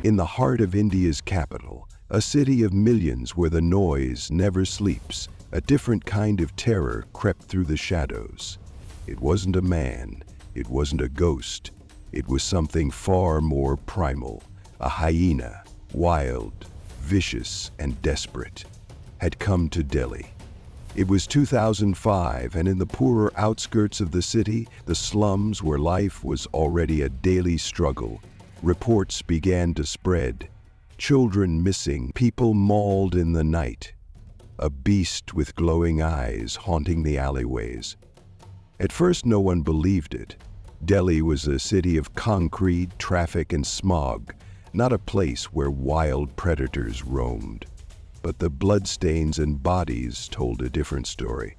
In the heart of India's capital, a city of millions where the noise never sleeps, a different kind of terror crept through the shadows. It wasn't a man, it wasn't a ghost, it was something far more primal. A hyena, wild, vicious, and desperate, had come to Delhi. It was 2005, and in the poorer outskirts of the city, the slums where life was already a daily struggle, reports began to spread. Children missing, people mauled in the night. A beast with glowing eyes haunting the alleyways. At first, no one believed it. Delhi was a city of concrete, traffic, and smog, not a place where wild predators roamed. But the bloodstains and bodies told a different story.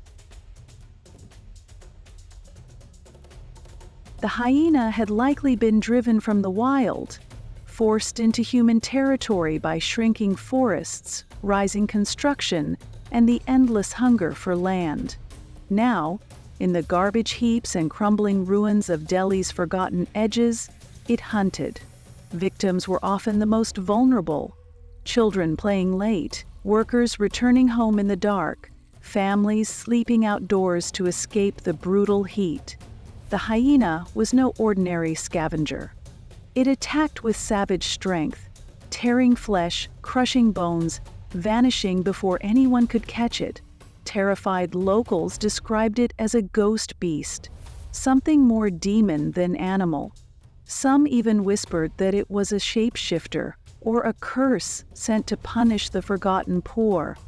The hyena had likely been driven from the wild, forced into human territory by shrinking forests, rising construction, and the endless hunger for land. Now, in the garbage heaps and crumbling ruins of Delhi's forgotten edges, it hunted. Victims were often the most vulnerable: children playing late, workers returning home in the dark, families sleeping outdoors to escape the brutal heat. The hyena was no ordinary scavenger. It attacked with savage strength, tearing flesh, crushing bones, vanishing before anyone could catch it. Terrified locals described it as a ghost beast, something more demon than animal. Some even whispered that it was a shapeshifter or a curse sent to punish the forgotten poor.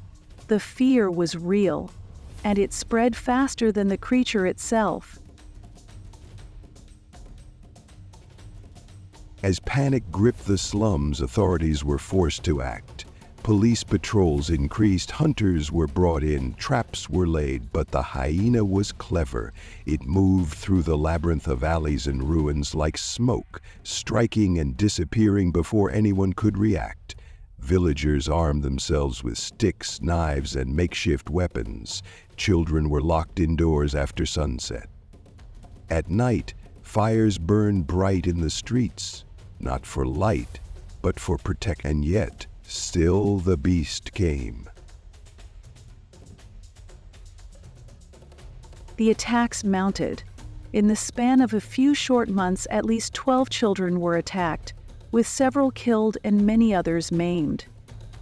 The fear was real, and it spread faster than the creature itself. As panic gripped the slums, authorities were forced to act. Police patrols increased, hunters were brought in, traps were laid, but the hyena was clever. It moved through the labyrinth of alleys and ruins like smoke, striking and disappearing before anyone could react. Villagers armed themselves with sticks, knives, and makeshift weapons. Children were locked indoors after sunset. At night, fires burned bright in the streets, not for light, but for protection. And yet, still the beast came. The attacks mounted. In the span of a few short months, at least 12 children were attacked, with several killed and many others maimed.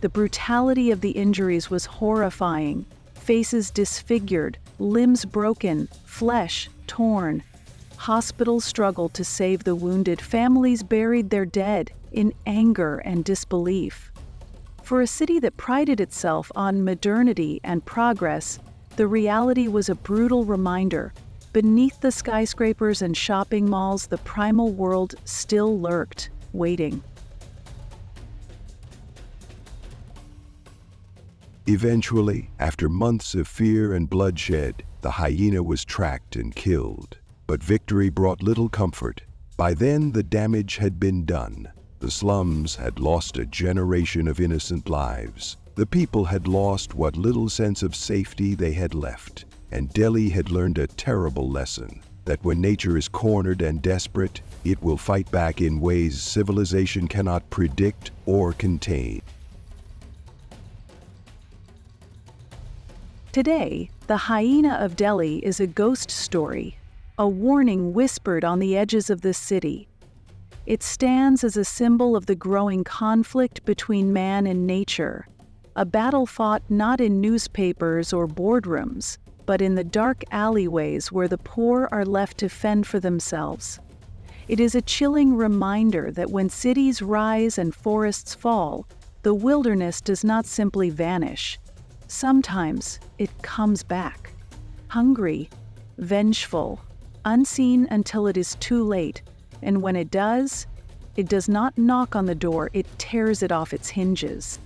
The brutality of the injuries was horrifying: faces disfigured, limbs broken, flesh torn. Hospitals struggled to save the wounded, families buried their dead in anger and disbelief. For a city that prided itself on modernity and progress, the reality was a brutal reminder. Beneath the skyscrapers and shopping malls, the primal world still lurked, waiting. Eventually, after months of fear and bloodshed, the hyena was tracked and killed. But victory brought little comfort. By then, the damage had been done. The slums had lost a generation of innocent lives. The people had lost what little sense of safety they had left. And Delhi had learned a terrible lesson: that when nature is cornered and desperate, it will fight back in ways civilization cannot predict or contain. Today, the Hyena of Delhi is a ghost story, a warning whispered on the edges of the city. It stands as a symbol of the growing conflict between man and nature, a battle fought not in newspapers or boardrooms, but in the dark alleyways where the poor are left to fend for themselves. It is a chilling reminder that when cities rise and forests fall, the wilderness does not simply vanish. Sometimes it comes back, hungry, vengeful, unseen until it is too late, and when it does not knock on the door, it tears it off its hinges.